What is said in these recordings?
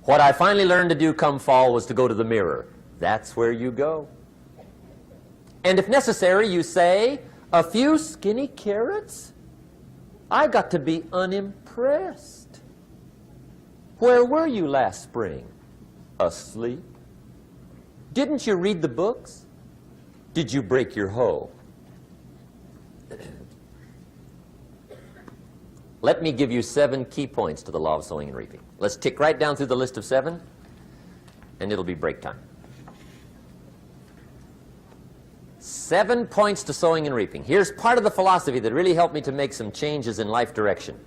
What I finally learned to do come fall was to go to the mirror. That's where you go. And if necessary, you say, a few skinny carrots? I got to be unimpressed. Where were you last spring? Asleep? Didn't you read the books? Did you break your hoe? Let me give you 7 key points to the law of sowing and reaping. Let's tick right down through the list of 7, and it'll be break time. 7 points to sowing and reaping. Here's part of the philosophy that really helped me to make some changes in life direction.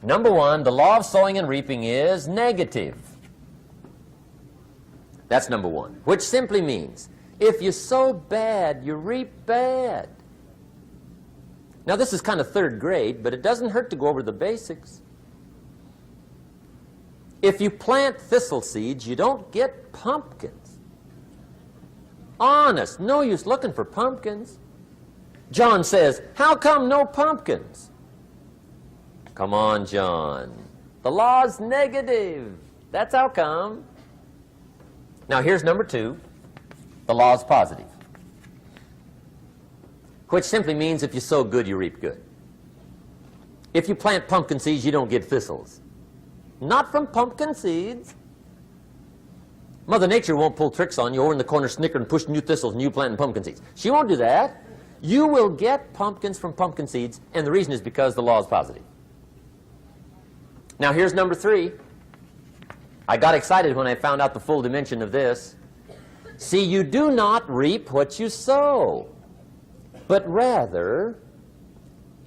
Number 1, the law of sowing and reaping is negative. That's number 1, which simply means if you sow bad, you reap bad. Now, this is kind of 3rd grade, but it doesn't hurt to go over the basics. If you plant thistle seeds, you don't get pumpkins. Honest, no use looking for pumpkins. John says, how come no pumpkins? Come on, John. The law's negative. That's how come. Now, here's number 2. The law's positive, which simply means if you sow good, you reap good. If you plant pumpkin seeds, you don't get thistles. Not from pumpkin seeds. Mother Nature won't pull tricks on you over in the corner snickering and pushing new thistles and you planting pumpkin seeds. She won't do that. You will get pumpkins from pumpkin seeds, and the reason is because the law is positive. Now, here's number 3. I got excited when I found out the full dimension of this. See, you do not reap what you sow, but rather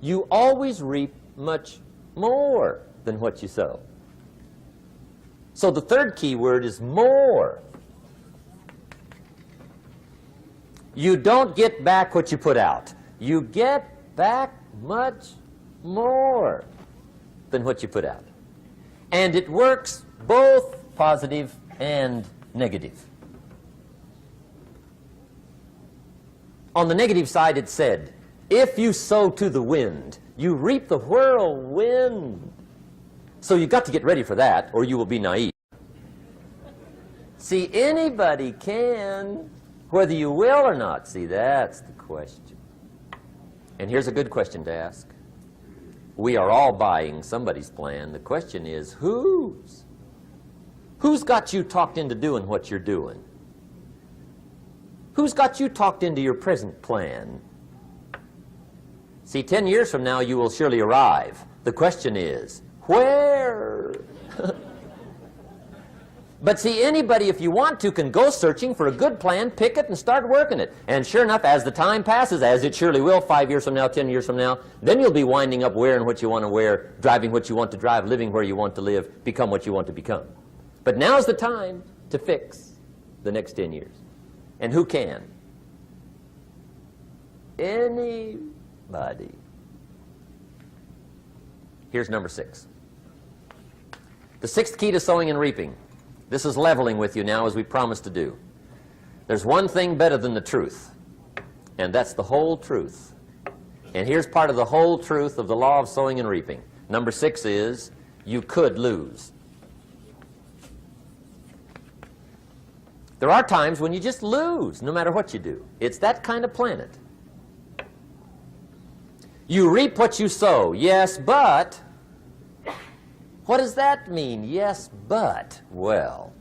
you always reap much more than what you sow. So the 3rd key word is more. You don't get back what you put out. You get back much more than what you put out. And it works both positive and negative. On the negative side, it said, if you sow to the wind, you reap the whirlwind. So you've got to get ready for that, or you will be naive. See, anybody can, whether you will or not. See, that's the question. And here's a good question to ask. We are all buying somebody's plan. The question is, whose? Who's got you talked into doing what you're doing? Who's got you talked into your present plan? See, 10 years from now, you will surely arrive. The question is, where? But see, anybody, if you want to, can go searching for a good plan, pick it, and start working it. And sure enough, as the time passes, as it surely will 5 years from now, 10 years from now, then you'll be winding up wearing what you want to wear, driving what you want to drive, living where you want to live, become what you want to become. But now's the time to fix the next 10 years. And who can? Anybody. Here's number 6. The 6th key to sowing and reaping. This is leveling with you now, as we promised to do. There's one thing better than the truth, and that's the whole truth. And here's part of the whole truth of the law of sowing and reaping. Number 6 is, you could lose. There are times when you just lose, no matter what you do. It's that kind of planet. You reap what you sow. Yes, but... What does that mean? Yes, but... Well,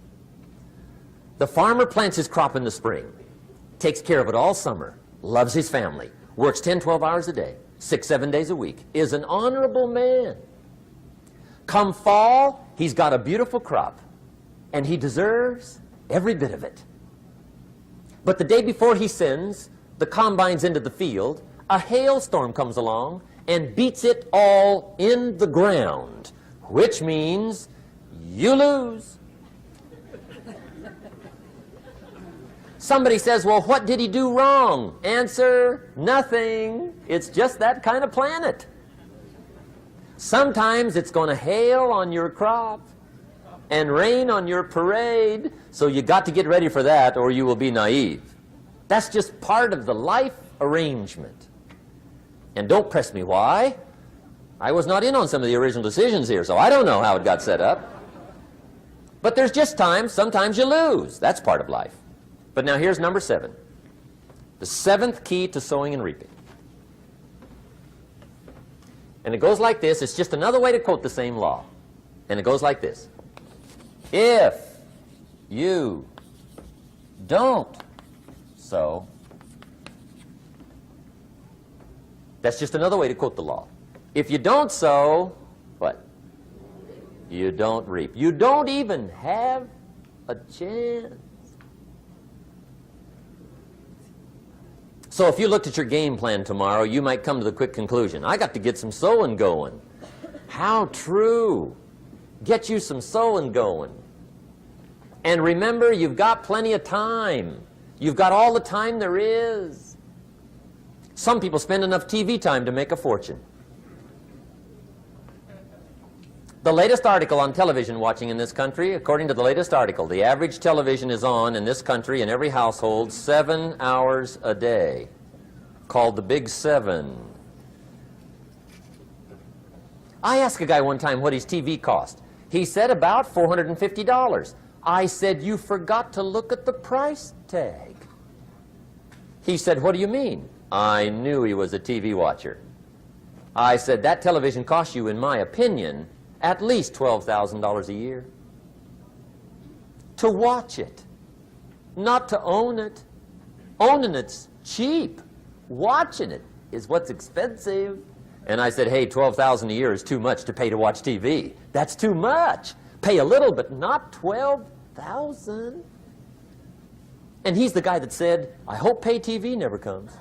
the farmer plants his crop in the spring, takes care of it all summer, loves his family, works 10, 12 hours a day, 6, 7 days a week, is an honorable man. Come fall, he's got a beautiful crop, and he deserves every bit of it. But the day before he sends the combines into the field, a hailstorm comes along and beats it all in the ground, which means you lose. Somebody says, well, what did he do wrong? Answer, nothing. It's just that kind of planet. Sometimes it's going to hail on your crop and rain on your parade, so you got to get ready for that or you will be naive. That's just part of the life arrangement. And don't press me why. I was not in on some of the original decisions here, so I don't know how it got set up. But there's just times, sometimes you lose. That's part of life. But now here's number 7. The 7th key to sowing and reaping. And it goes like this. It's just another way to quote the same law. And it goes like this. If you don't sow, that's just another way to quote the law. If you don't sow, what? You don't reap. You don't even have a chance. So if you looked at your game plan tomorrow, you might come to the quick conclusion, I got to get some sowing going. How true. Get you some sowing going. And remember, you've got plenty of time. You've got all the time there is. Some people spend enough TV time to make a fortune. The latest article on television watching in this country, according to the latest article, the average television is on in this country in every household 7 hours a day, called the Big 7. I asked a guy one time what his TV cost. He said about $450. I said, you forgot to look at the price tag. He said, what do you mean? I knew he was a TV watcher. I said, that television costs you, in my opinion, at least $12,000 a year. To watch it, not to own it. Owning it's cheap. Watching it is what's expensive. And I said, hey, $12,000 a year is too much to pay to watch TV. That's too much. Pay a little, but not $12,000. And he's the guy that said, I hope pay TV never comes.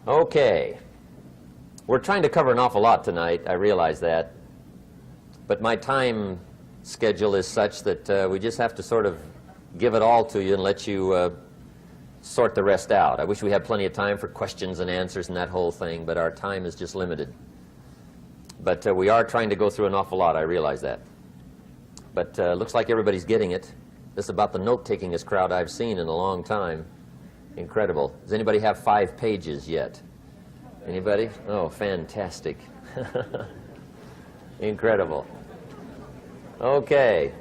Okay. We're trying to cover an awful lot tonight, I realize that. But my time schedule is such that we just have to sort of give it all to you and let you sort the rest out. I wish we had plenty of time for questions and answers and that whole thing, but our time is just limited. But we are trying to go through an awful lot, I realize that. But looks like everybody's getting it. This is about the note-takingest crowd I've seen in a long time. Incredible. Does anybody have 5 pages yet? Anybody? Oh, fantastic. Incredible. Okay.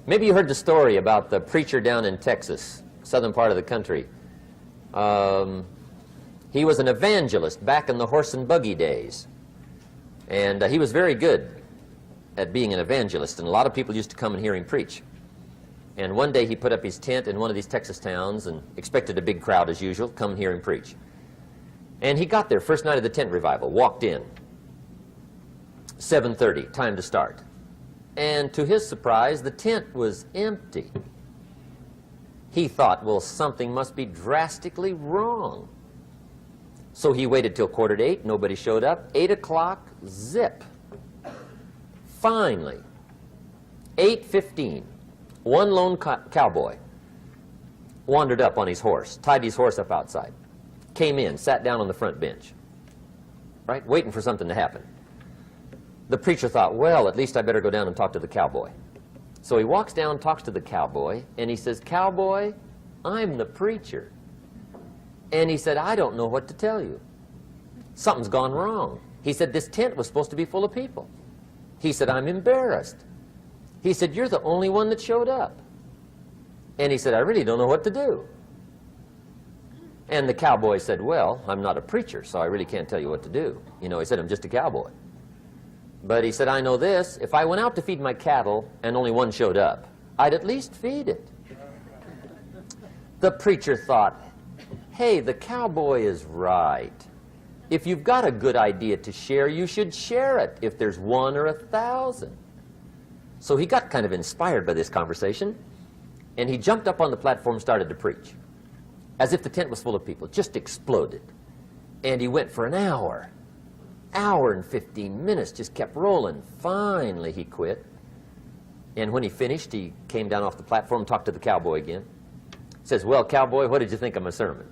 Maybe you heard the story about the preacher down in Texas, southern part of the country. He was an evangelist back in the horse and buggy days. And he was very good at being an evangelist, and a lot of people used to come and hear him preach. And one day he put up his tent in one of these Texas towns and expected a big crowd as usual, come and hear him preach. And he got there, first night of the tent revival, walked in. 7:30, time to start. And to his surprise, the tent was empty. He thought, well, something must be drastically wrong. So he waited till 7:45, nobody showed up. 8 o'clock, zip. Finally, 8:15, one lone cowboy wandered up on his horse, tied his horse up outside, came in, sat down on the front bench, right, waiting for something to happen. The preacher thought, well, at least I better go down and talk to the cowboy. So he walks down, talks to the cowboy, and he says, cowboy, I'm the preacher. And he said, I don't know what to tell you. Something's gone wrong. He said, this tent was supposed to be full of people. He said, I'm embarrassed. He said, you're the only one that showed up. And he said, I really don't know what to do. And the cowboy said, well, I'm not a preacher, so I really can't tell you what to do. You know, he said, I'm just a cowboy. But he said, I know this, if I went out to feed my cattle and only one showed up, I'd at least feed it. The preacher thought, hey, the cowboy is right. If you've got a good idea to share, you should share it, if there's 1 or 1,000. So he got kind of inspired by this conversation, and he jumped up on the platform and started to preach, as if the tent was full of people, just exploded. And he went for an hour and 15 minutes, just kept rolling. Finally, he quit. And when he finished, he came down off the platform, talked to the cowboy again. Says, well, cowboy, what did you think of my sermon?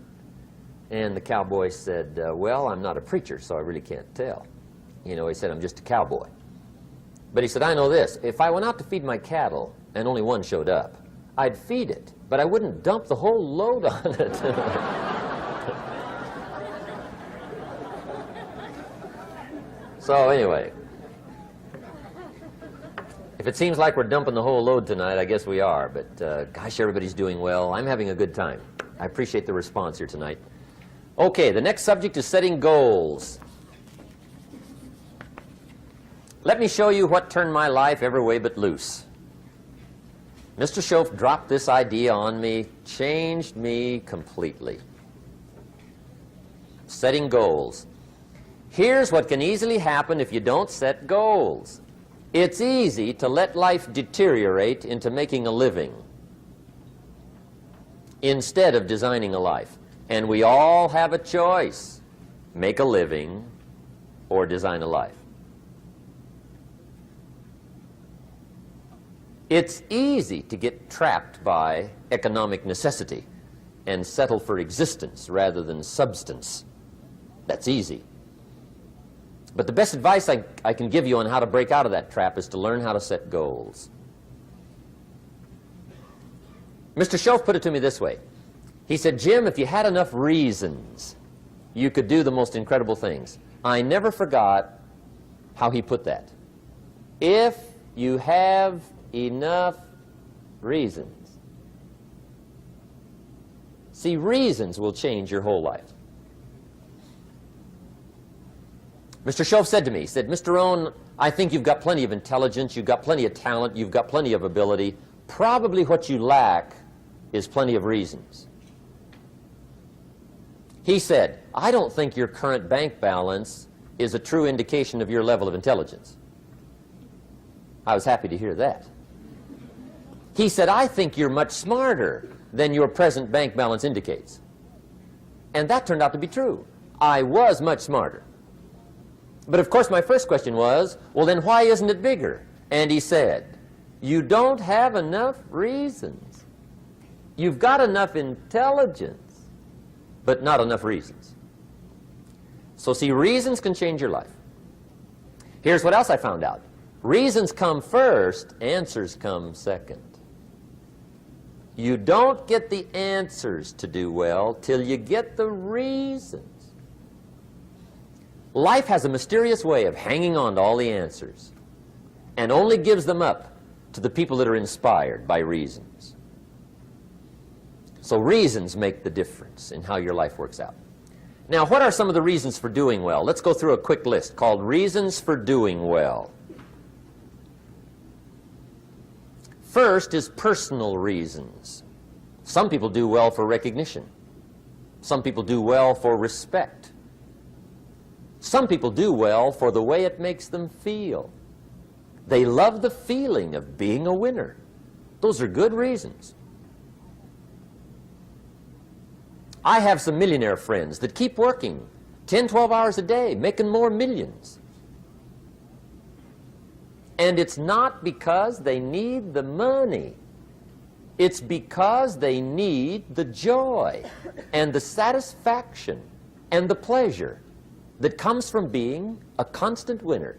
And the cowboy said, well, I'm not a preacher, so I really can't tell. You know, he said, I'm just a cowboy. But he said, I know this. If I went out to feed my cattle and only one showed up, I'd feed it, but I wouldn't dump the whole load on it. So anyway, if it seems like we're dumping the whole load tonight, I guess we are. But gosh, everybody's doing well. I'm having a good time. I appreciate the response here tonight. Okay, the next subject is setting goals. Let me show you what turned my life every way but loose. Mr. Schoaf dropped this idea on me, changed me completely. Setting goals. Here's what can easily happen if you don't set goals. It's easy to let life deteriorate into making a living instead of designing a life. And we all have a choice: make a living or design a life. It's easy to get trapped by economic necessity and settle for existence rather than substance. That's easy. But the best advice I can give you on how to break out of that trap is to learn how to set goals. Mr. Schoaf put it to me this way. He said, Jim, if you had enough reasons, you could do the most incredible things. I never forgot how he put that. If you have enough reasons. See, reasons will change your whole life. Mr. Schoaf said to me, he said, Mr. Rohn, I think you've got plenty of intelligence, you've got plenty of talent, you've got plenty of ability. Probably what you lack is plenty of reasons. He said, I don't think your current bank balance is a true indication of your level of intelligence. I was happy to hear that. He said, I think you're much smarter than your present bank balance indicates. And that turned out to be true. I was much smarter. But of course my first question was, well then why isn't it bigger? And he said, you don't have enough reasons. You've got enough intelligence, but not enough reasons. So see, reasons can change your life. Here's what else I found out. Reasons come first, answers come second. You don't get the answers to do well till you get the reasons. Life has a mysterious way of hanging on to all the answers and only gives them up to the people that are inspired by reasons. So reasons make the difference in how your life works out. Now, what are some of the reasons for doing well? Let's go through a quick list called Reasons for Doing Well. First is personal reasons. Some people do well for recognition. Some people do well for respect. Some people do well for the way it makes them feel. They love the feeling of being a winner. Those are good reasons. I have some millionaire friends that keep working 10, 12 hours a day, making more millions. And it's not because they need the money. It's because they need the joy and the satisfaction and the pleasure that comes from being a constant winner.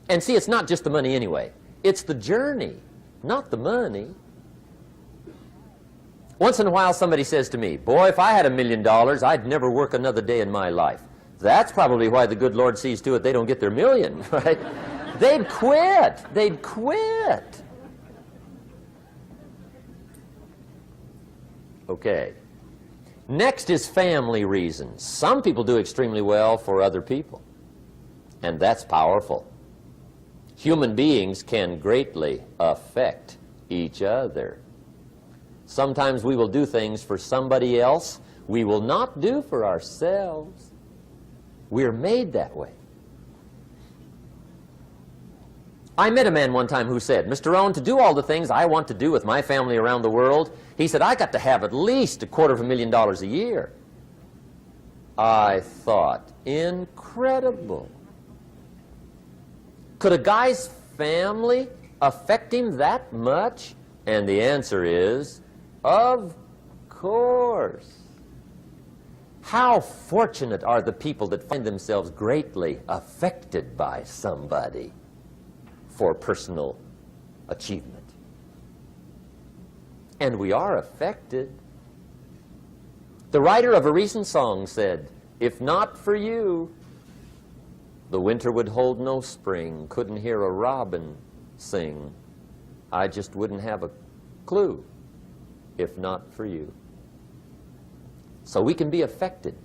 And see, it's not just the money anyway. It's the journey, not the money. Once in a while somebody says to me, boy, if I had $1 million, I'd never work another day in my life. That's probably why the good Lord sees to it they don't get their million, right? They'd quit. They'd quit. Okay. Next is family reasons. Some people do extremely well for other people, and that's powerful. Human beings can greatly affect each other. Sometimes we will do things for somebody else we will not do for ourselves. We're made that way. I met a man one time who said, Mr. Rohn, to do all the things I want to do with my family around the world, he said, I got to have at least $250,000 a year. I thought, incredible. Could a guy's family affect him that much? And the answer is, of course. How fortunate are the people that find themselves greatly affected by somebody for personal achievement. And we are affected. The writer of a recent song said, if not for you, The winter would hold no spring, couldn't hear a robin sing. I just wouldn't have a clue if not for you. So we can be affected.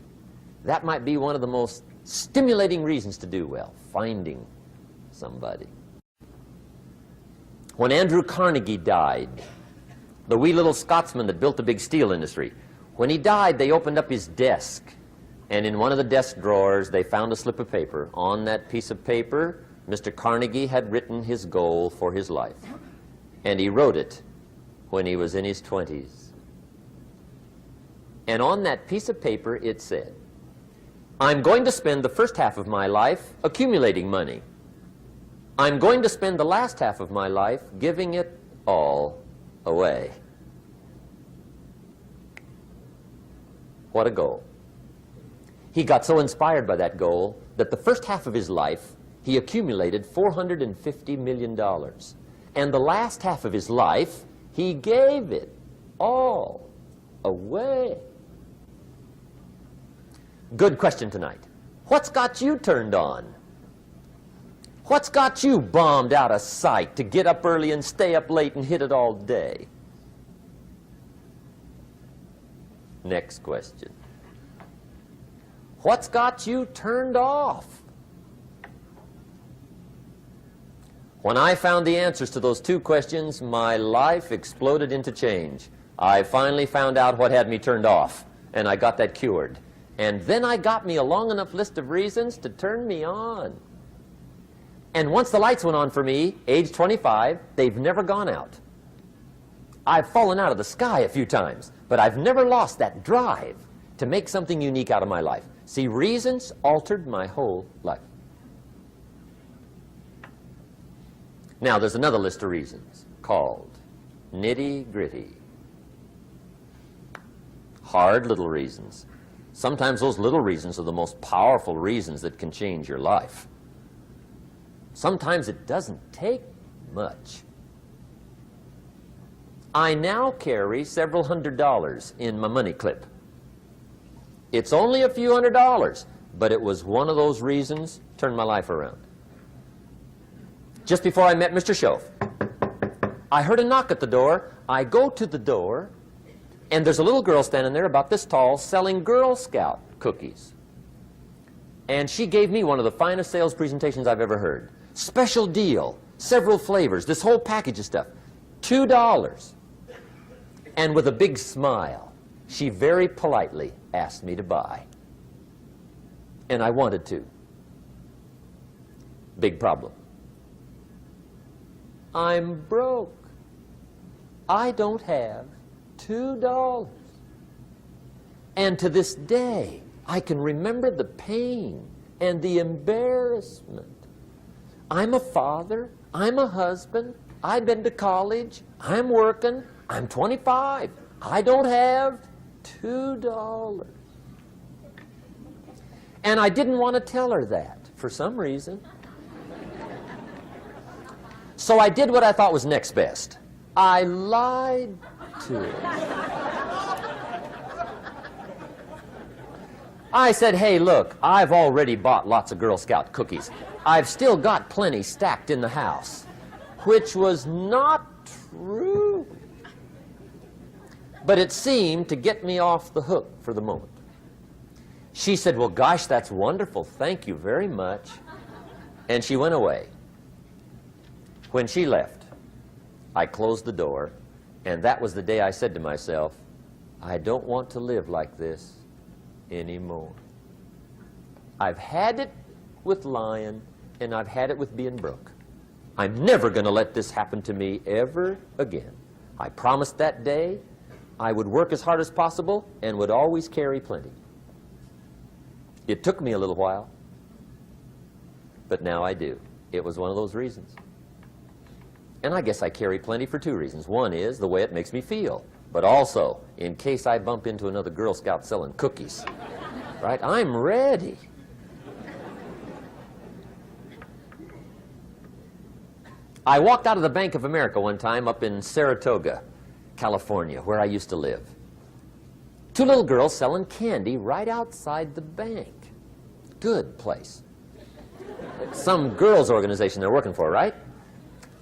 That might be one of the most stimulating reasons to do well, finding somebody. When Andrew Carnegie died, the wee little Scotsman that built the big steel industry, when he died, they opened up his desk, and in one of the desk drawers, they found a slip of paper. On that piece of paper, Mr. Carnegie had written his goal for his life, and he wrote it when he was in his 20s. And on that piece of paper, it said, I'm going to spend the first half of my life accumulating money. I'm going to spend the last half of my life giving it all away. What a goal. He got so inspired by that goal that the first half of his life, he accumulated $450 million. And the last half of his life, he gave it all away. Good question tonight. What's got you turned on? What's got you bombed out of sight to get up early and stay up late and hit it all day? Next question. What's got you turned off? When I found the answers to those two questions, my life exploded into change. I finally found out what had me turned off, and I got that cured. And then I got me a long enough list of reasons to turn me on. And once the lights went on for me, age 25, they've never gone out. I've fallen out of the sky a few times, but I've never lost that drive to make something unique out of my life. See, reasons altered my whole life. Now, there's another list of reasons called nitty-gritty. Hard little reasons. Sometimes those little reasons are the most powerful reasons that can change your life. Sometimes it doesn't take much. I now carry several $100s in my money clip. It's only a few $100s, but it was one of those reasons turned my life around. Just before I met Mr. Schoaf, I heard a knock at the door. I go to the door, and there's a little girl standing there about this tall selling Girl Scout cookies. And she gave me one of the finest sales presentations I've ever heard. Special deal, several flavors, this whole package of stuff, $2. And with a big smile, she very politely asked me to buy. And I wanted to. Big problem. I'm broke. I don't have $2. And to this day, I can remember the pain and the embarrassment. I'm a father, I'm a husband, I've been to college, I'm working, I'm 25, I don't have $2. And I didn't want to tell her that for some reason. So I did what I thought was next best. I lied to her. I said, hey, look, I've already bought lots of Girl Scout cookies. I've still got plenty stacked in the house, which was not true. But it seemed to get me off the hook for the moment. She said, well, gosh, that's wonderful. Thank you very much. And she went away. When she left, I closed the door, and that was the day I said to myself, I don't want to live like this anymore. I've had it with lying, and I've had it with being broke. I'm never going to let this happen to me ever again. I promised that day I would work as hard as possible and would always carry plenty. It took me a little while, but now I do. It was one of those reasons. And I guess I carry plenty for two reasons. One is the way it makes me feel, but also in case I bump into another Girl Scout selling cookies. Right? I'm ready. I walked out of the Bank of America one time up in Saratoga, California, where I used to live. Two little girls selling candy right outside the bank. Good place. some girls' organization they're working for, right?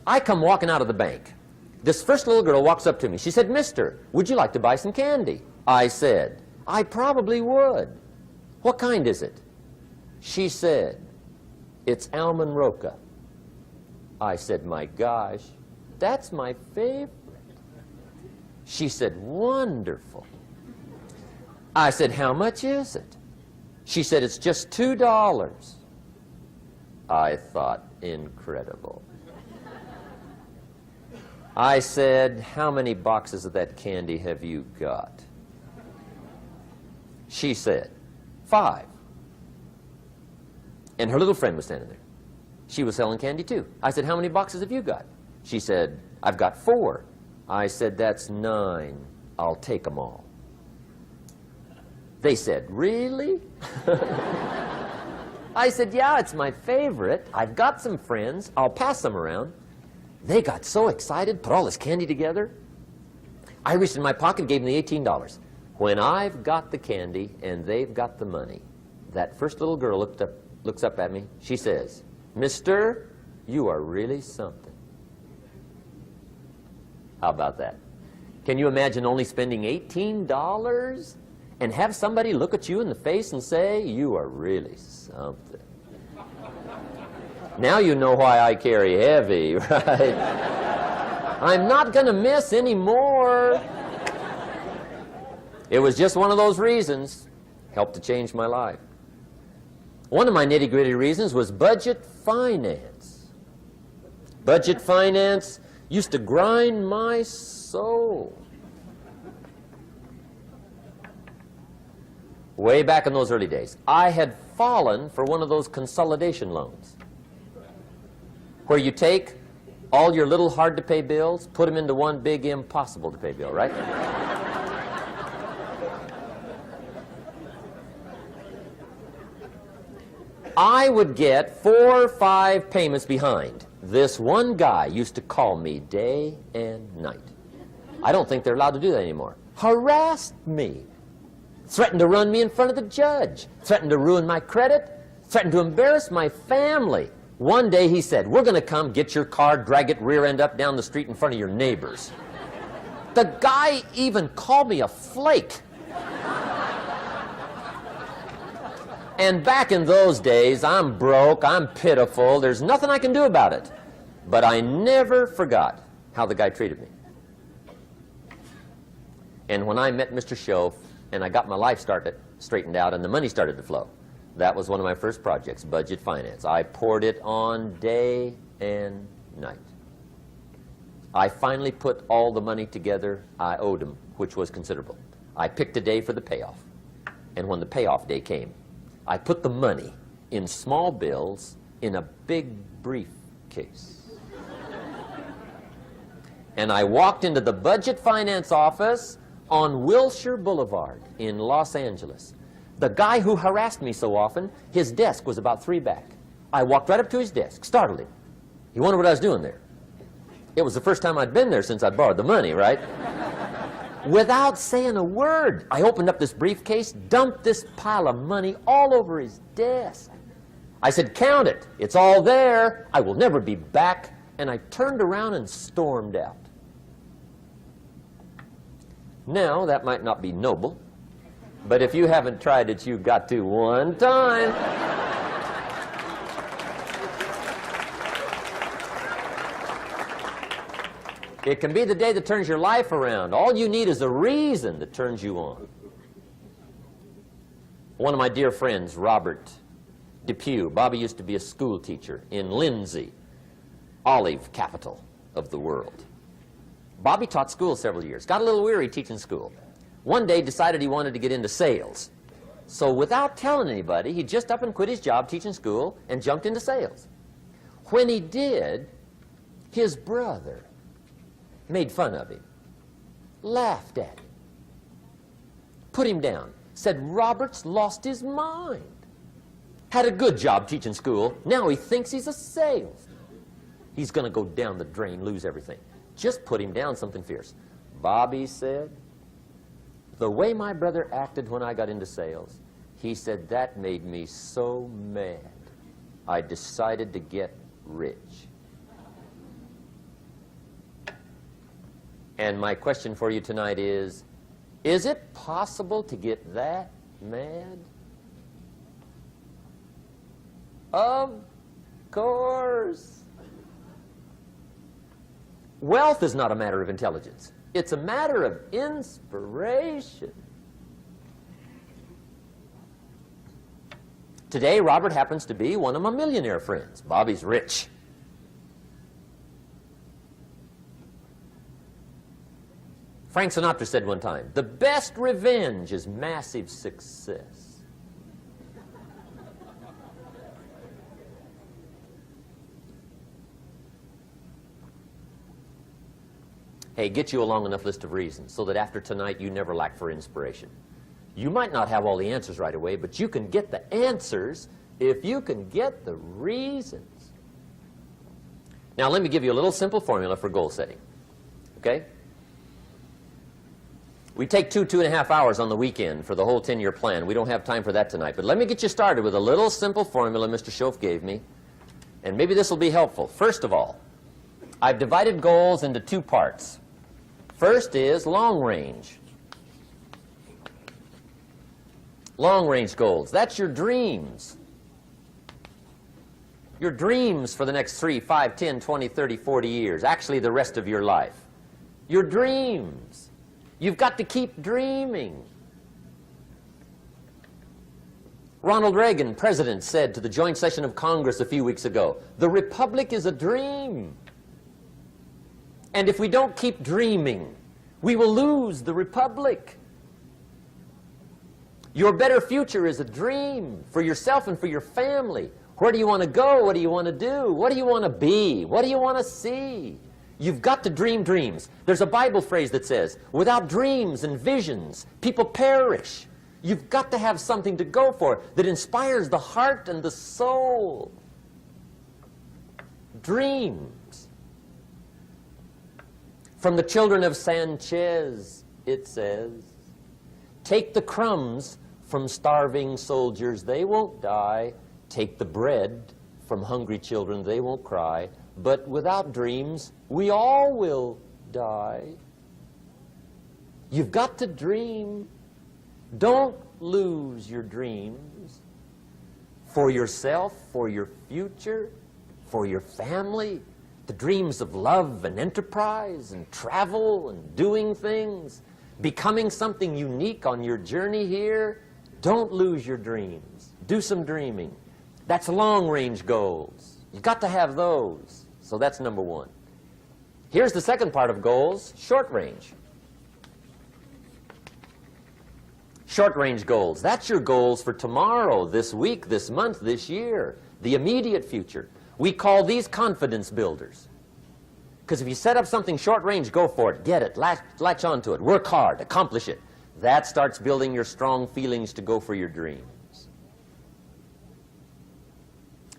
I come walking out of the bank. This first little girl walks up to me. She said, "Mister, would you like to buy some candy?" I said, "I probably would. What kind is it?" She said, "It's almond roca." I said, "My gosh, that's my favorite." She said, "Wonderful." I said, "How much is it?" She said, "It's just $2. I thought, incredible. I said, "How many boxes of that candy have you got?" She said, 5. And her little friend was standing there. She was selling candy too. I said, "How many boxes have you got?" She said, "I've got 4. I said, "That's 9. I'll take them all." They said, "Really?" I said, "Yeah, it's my favorite. I've got some friends. I'll pass them around." They got so excited, put all this candy together. I reached in my pocket and gave them the $18. When I've got the candy and they've got the money, that first little girl looks up at me. She says, "Mister, you are really something." How about that? Can you imagine only spending $18 and have somebody look at you in the face and say, "You are really something"? Now you know why I carry heavy, right? I'm not going to miss anymore. It was just one of those reasons. Helped to change my life. One of my nitty-gritty reasons was budget finance. Budget finance used to grind my soul. Way back in those early days, I had fallen for one of those consolidation loans, where you take all your little hard-to-pay bills, put them into one big impossible-to-pay bill, right? I would get 4 or 5 payments behind. This one guy used to call me day and night. I don't think they're allowed to do that anymore. Harassed me. Threatened to run me in front of the judge. Threatened to ruin my credit. Threatened to embarrass my family. One day he said, "We're going to come get your car, drag it rear end up down the street in front of your neighbors." The guy even called me a flake. And back in those days, I'm broke, I'm pitiful, there's nothing I can do about it. But I never forgot how the guy treated me. And when I met Mr. Schoaf and I got my life straightened out and the money started to flow, that was one of my first projects, budget finance. I poured it on day and night. I finally put all the money together I owed him, which was considerable. I picked a day for the payoff. And when the payoff day came, I put the money in small bills in a big briefcase. And I walked into the budget finance office on Wilshire Boulevard in Los Angeles. The guy who harassed me so often, his desk was about 3 back. I walked right up to his desk, startled him. He wondered what I was doing there. It was the first time I'd been there since I borrowed the money, right? Without saying a word, I opened up this briefcase, dumped this pile of money all over his desk. I said, "Count it. It's all there. I will never be back." And I turned around and stormed out. Now, that might not be noble, but if you haven't tried it, you've got to one time. It can be the day that turns your life around. All you need is a reason that turns you on. One of my dear friends, Robert Depew, Bobby used to be a school teacher in Lindsay, olive capital of the world. Bobby taught school several years, got a little weary teaching school. One day decided he wanted to get into sales. So without telling anybody, he just up and quit his job teaching school and jumped into sales. When he did, his brother made fun of him, laughed at him, put him down, said Robert's lost his mind. Had a good job teaching school, now he thinks he's a salesman. He's going to go down the drain, lose everything. Just put him down something fierce. Bobby said, "The way my brother acted when I got into sales," he said, "that made me so mad. I decided to get rich. And my question for you tonight is it possible to get that mad? Of course. Wealth is not a matter of intelligence. It's a matter of inspiration. Today, Robert happens to be one of my millionaire friends. Bobby's rich. Frank Sinatra said one time, the best revenge is massive success. Hey, get you a long enough list of reasons so that after tonight you never lack for inspiration. You might not have all the answers right away, but you can get the answers if you can get the reasons. Now, let me give you a little simple formula for goal setting. Okay? We take 2.5 hours on the weekend for the whole 10-year plan. We don't have time for that tonight. But let me get you started with a little simple formula Mr. Schoaf gave me. And maybe this will be helpful. First of all, I've divided goals into 2 parts. First is long range. Long range goals. That's your dreams. Your dreams for the next 3, 5, 10, 20, 30, 40 years. Actually, the rest of your life. Your dreams. You've got to keep dreaming. Ronald Reagan, president, said to the joint session of Congress a few weeks ago, the Republic is a dream. And if we don't keep dreaming, we will lose the Republic. Your better future is a dream for yourself and for your family. Where do you want to go? What do you want to do? What do you want to be? What do you want to see? You've got to dream dreams. There's a Bible phrase that says, without dreams and visions, people perish. You've got to have something to go for that inspires the heart and the soul. Dreams. From the children of Sanchez, it says, take the crumbs from starving soldiers, they won't die. Take the bread from hungry children, they won't cry. But without dreams, we all will die. You've got to dream. Don't lose your dreams for yourself, for your future, for your family. The dreams of love and enterprise and travel and doing things, becoming something unique on your journey here. Don't lose your dreams. Do some dreaming. That's long-range goals. You've got to have those. So that's number 1. Here's the second part of goals, short range. Short-range goals. That's your goals for tomorrow, this week, this month, this year, the immediate future. We call these confidence builders. Because if you set up something short-range, go for it. Get it. Latch onto it. Work hard. Accomplish it. That starts building your strong feelings to go for your dreams.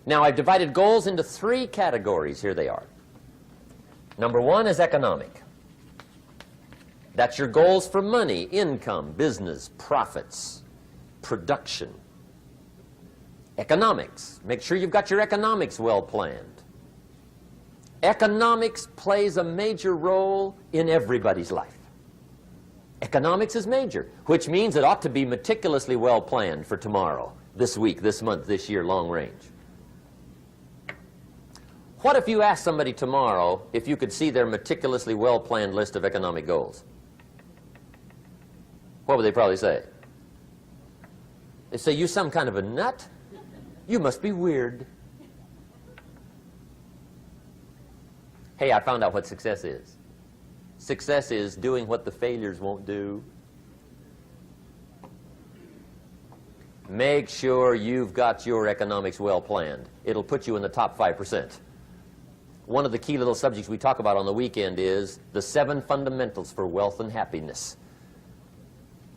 Now, I've divided goals into 3 categories. Here they are. Number 1 is economic. That's your goals for money, income, business, profits, production. Economics. Make sure you've got your economics well planned. Economics plays a major role in everybody's life. Economics is major, which means it ought to be meticulously well planned for tomorrow, this week, this month, this year, long range. What if you asked somebody tomorrow if you could see their meticulously well-planned list of economic goals? What would they probably say? They say, you some kind of a nut? You must be weird. Hey, I found out what success is. Success is doing what the failures won't do. Make sure you've got your economics well planned. It'll put you in the top 5%. One of the key little subjects we talk about on the weekend is the 7 fundamentals for wealth and happiness.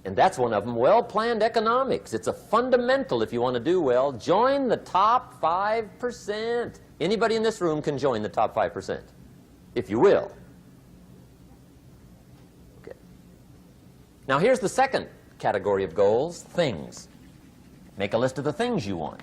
And that's one of them, well-planned economics. It's a fundamental if you want to do well. Join the top 5%. Anybody in this room can join the top 5%, if you will. Okay. Now here's the second category of goals, things. Make a list of the things you want.